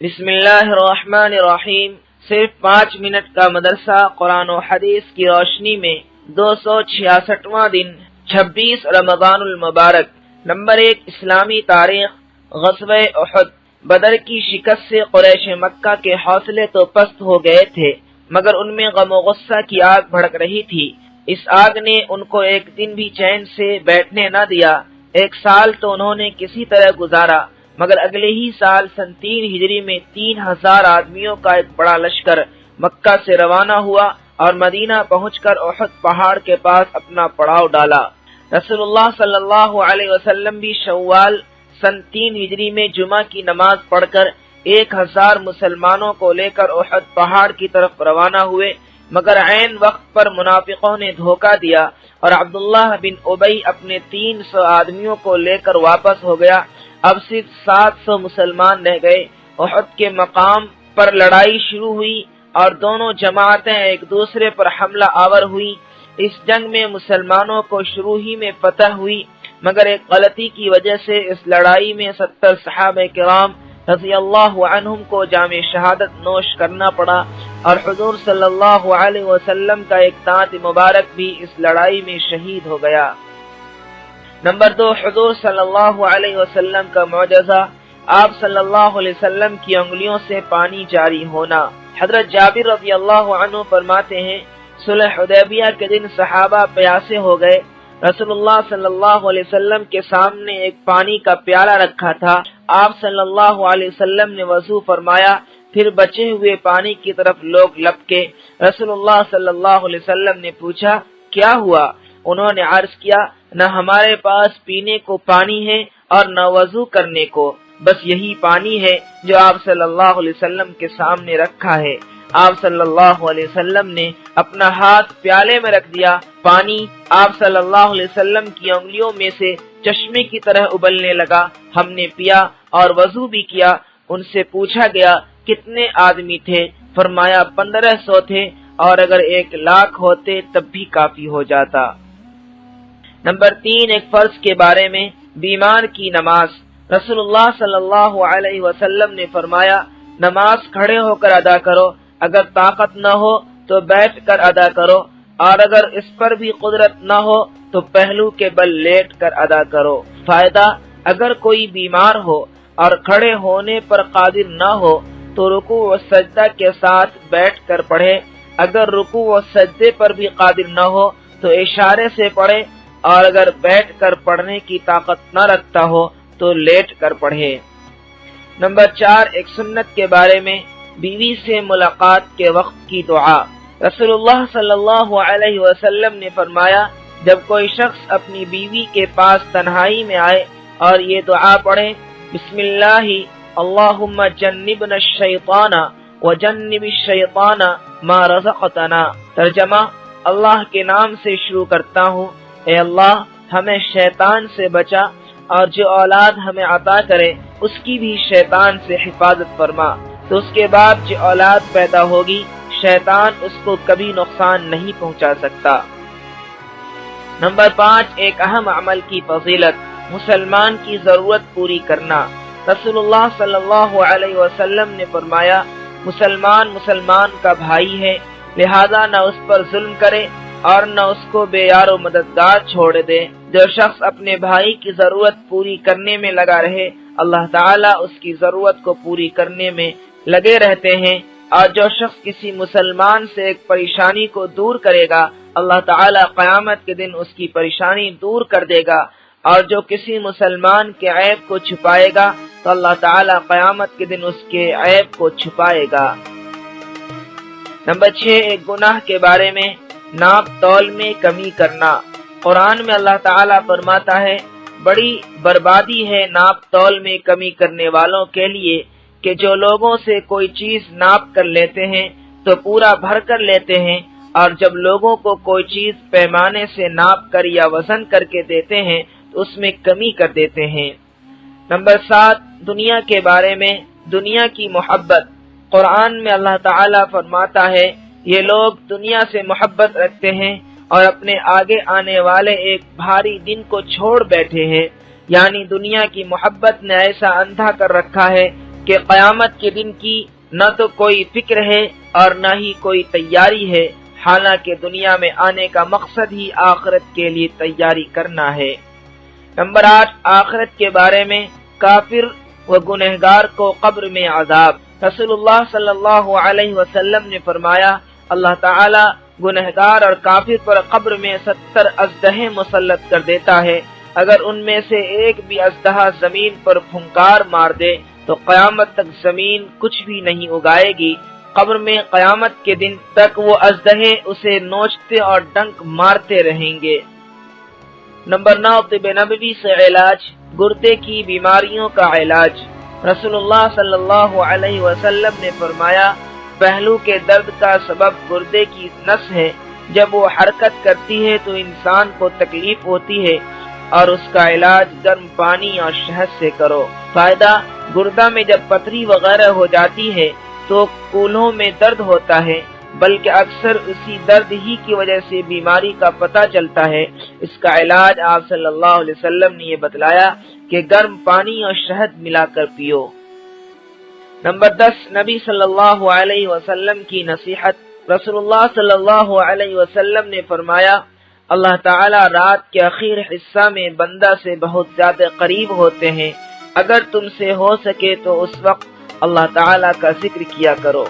بسم اللہ الرحمن الرحیم۔ صرف 5 منٹ کا مدرسہ قرآن و حدیث کی روشنی میں 266واں دن 26 رمضان المبارک۔ نمبر 1، اسلامی تاریخ۔ غزوہ احد۔ بدر کی شکست سے قریش مکہ کے حوصلے تو پست ہو گئے تھے، مگر ان میں غم و غصہ کی آگ بھڑک رہی تھی۔ اس آگ نے ان کو ایک دن بھی چین سے بیٹھنے نہ دیا۔ 1 سال تو انہوں نے کسی طرح گزارا، مگر اگلے ہی سال سن 3 ہجری میں 3000 آدمیوں کا ایک بڑا لشکر مکہ سے روانہ ہوا اور مدینہ پہنچ کر احد پہاڑ کے پاس اپنا پڑاؤ ڈالا۔ رسول اللہ صلی اللہ علیہ وسلم بھی شوال سن 3 ہجری میں جمعہ کی نماز پڑھ کر 1000 مسلمانوں کو لے کر احد پہاڑ کی طرف روانہ ہوئے، مگر عین وقت پر منافقوں نے دھوکہ دیا اور عبداللہ بن ابی اپنے 300 آدمیوں کو لے کر واپس ہو گیا۔ اب صرف 700 مسلمان رہ گئے۔ احد کے مقام پر لڑائی شروع ہوئی اور دونوں جماعتیں ایک دوسرے پر حملہ آور ہوئی۔ اس جنگ میں مسلمانوں کو شروع ہی میں فتح ہوئی، مگر ایک غلطی کی وجہ سے اس لڑائی میں 70 صحابہ کرام رضی اللہ عنہم کو جام شہادت نوش کرنا پڑا، اور حضور صلی اللہ علیہ وسلم کا ایک دانت مبارک بھی اس لڑائی میں شہید ہو گیا۔ نمبر 2، حضور صلی اللہ علیہ وسلم کا معجزہ، آپ صلی اللہ علیہ وسلم کی انگلیوں سے پانی جاری ہونا۔ حضرت جابر رضی اللہ عنہ فرماتے ہیں، صلح حدیبیہ کے دن صحابہ پیاسے ہو گئے۔ رسول اللہ صلی اللہ علیہ وسلم کے سامنے ایک پانی کا پیالہ رکھا تھا۔ آپ صلی اللہ علیہ وسلم نے وضو فرمایا، پھر بچے ہوئے پانی کی طرف لوگ لپکے۔ رسول اللہ صلی اللہ علیہ وسلم نے پوچھا، کیا ہوا؟ انہوں نے عرض کیا، نہ ہمارے پاس پینے کو پانی ہے اور نہ وضو کرنے کو، بس یہی پانی ہے جو آپ صلی اللہ علیہ وسلم کے سامنے رکھا ہے۔ آپ صلی اللہ علیہ وسلم نے اپنا ہاتھ پیالے میں رکھ دیا، پانی آپ صلی اللہ علیہ وسلم کی انگلیوں میں سے چشمے کی طرح ابلنے لگا۔ ہم نے پیا اور وضو بھی کیا۔ ان سے پوچھا گیا، کتنے آدمی تھے؟ فرمایا 1500 تھے، اور اگر 1,00,000 ہوتے تب بھی کافی ہو جاتا۔ نمبر 3، ایک فرض کے بارے میں، بیمار کی نماز۔ رسول اللہ صلی اللہ علیہ وسلم نے فرمایا، نماز کھڑے ہو کر ادا کرو، اگر طاقت نہ ہو تو بیٹھ کر ادا کرو، اور اگر اس پر بھی قدرت نہ ہو تو پہلو کے بل لیٹ کر ادا کرو۔ فائدہ، اگر کوئی بیمار ہو اور کھڑے ہونے پر قادر نہ ہو تو رکوع و سجدہ کے ساتھ بیٹھ کر پڑھے، اگر رکوع و سجدے پر بھی قادر نہ ہو تو اشارے سے پڑھے، اور اگر بیٹھ کر پڑھنے کی طاقت نہ رکھتا ہو تو لیٹ کر پڑھے۔ نمبر 4، ایک سنت کے بارے میں، بیوی سے ملاقات کے وقت کی دعا۔ رسول اللہ صلی اللہ علیہ وسلم نے فرمایا، جب کوئی شخص اپنی بیوی کے پاس تنہائی میں آئے اور یہ دعا پڑھے، بسم اللہ اللہم جنبنا الشیطان وجنب الشیطان ما رزقتنا۔ ترجمہ، اللہ کے نام سے شروع کرتا ہوں، اے اللہ ہمیں شیطان سے بچا، اور جو اولاد ہمیں عطا کرے اس کی بھی شیطان سے حفاظت فرما۔ تو اس کے بعد جو اولاد پیدا ہوگی شیطان اس کو کبھی نقصان نہیں پہنچا سکتا۔ نمبر 5، ایک اہم عمل کی فضیلت، مسلمان کی ضرورت پوری کرنا۔ رسول اللہ صلی اللہ علیہ وسلم نے فرمایا، مسلمان کا بھائی ہے، لہذا نہ اس پر ظلم کرے اور نہ اس کو بے یار و مددگار چھوڑ دے۔ جو شخص اپنے بھائی کی ضرورت پوری کرنے میں لگا رہے، اللہ تعالیٰ اس کی ضرورت کو پوری کرنے میں لگے رہتے ہیں، اور جو شخص کسی مسلمان سے ایک پریشانی کو دور کرے گا، اللہ تعالیٰ قیامت کے دن اس کی پریشانی دور کر دے گا، اور جو کسی مسلمان کے عیب کو چھپائے گا تو اللہ تعالیٰ قیامت کے دن اس کے عیب کو چھپائے گا۔ نمبر 6، ایک گناہ کے بارے میں، ناپ تول میں کمی کرنا۔ قرآن میں اللہ تعالیٰ فرماتا ہے، بڑی بربادی ہے ناپ تول میں کمی کرنے والوں کے لیے، کہ جو لوگوں سے کوئی چیز ناپ کر لیتے ہیں تو پورا بھر کر لیتے ہیں، اور جب لوگوں کو کوئی چیز پیمانے سے ناپ کر یا وزن کر کے دیتے ہیں تو اس میں کمی کر دیتے ہیں۔ نمبر 7، دنیا کے بارے میں، دنیا کی محبت۔ قرآن میں اللہ تعالیٰ فرماتا ہے، یہ لوگ دنیا سے محبت رکھتے ہیں اور اپنے آگے آنے والے ایک بھاری دن کو چھوڑ بیٹھے ہیں، یعنی دنیا کی محبت نے ایسا اندھا کر رکھا ہے کہ قیامت کے دن کی نہ تو کوئی فکر ہے اور نہ ہی کوئی تیاری ہے، حالانکہ دنیا میں آنے کا مقصد ہی آخرت کے لیے تیاری کرنا ہے۔ نمبر 8، آخرت کے بارے میں کافر و گنہگار کو قبر میں عذاب۔ رسول اللہ صلی اللہ علیہ وسلم نے فرمایا، اللہ تعالی گنہگار اور کافر پر قبر میں 70 اژدہے مسلط کر دیتا ہے۔ اگر ان میں سے ایک بھی اژدہا زمین پر پھنکار مار دے تو قیامت تک زمین کچھ بھی نہیں اگائے گی۔ قبر میں قیامت کے دن تک وہ اژدہے اسے نوچتے اور ڈنک مارتے رہیں گے۔ نمبر 9، طب نبوی سے علاج، گردے کی بیماریوں کا علاج۔ رسول اللہ صلی اللہ علیہ وسلم نے فرمایا، پہلو کے درد کا سبب گردے کی نس ہے، جب وہ حرکت کرتی ہے تو انسان کو تکلیف ہوتی ہے اور اس کا علاج گرم پانی اور شہد سے کرو۔ فائدہ، گردہ میں جب پتھری وغیرہ ہو جاتی ہے تو کولہوں میں درد ہوتا ہے، بلکہ اکثر اسی درد ہی کی وجہ سے بیماری کا پتہ چلتا ہے۔ اس کا علاج آپ صلی اللہ علیہ وسلم نے یہ بتلایا کہ گرم پانی اور شہد ملا کر پیو۔ نمبر 10، نبی صلی اللہ علیہ وسلم کی نصیحت۔ رسول اللہ صلی اللہ علیہ وسلم نے فرمایا، اللہ تعالی رات کے آخر حصہ میں بندہ سے بہت زیادہ قریب ہوتے ہیں، اگر تم سے ہو سکے تو اس وقت اللہ تعالی کا ذکر کیا کرو۔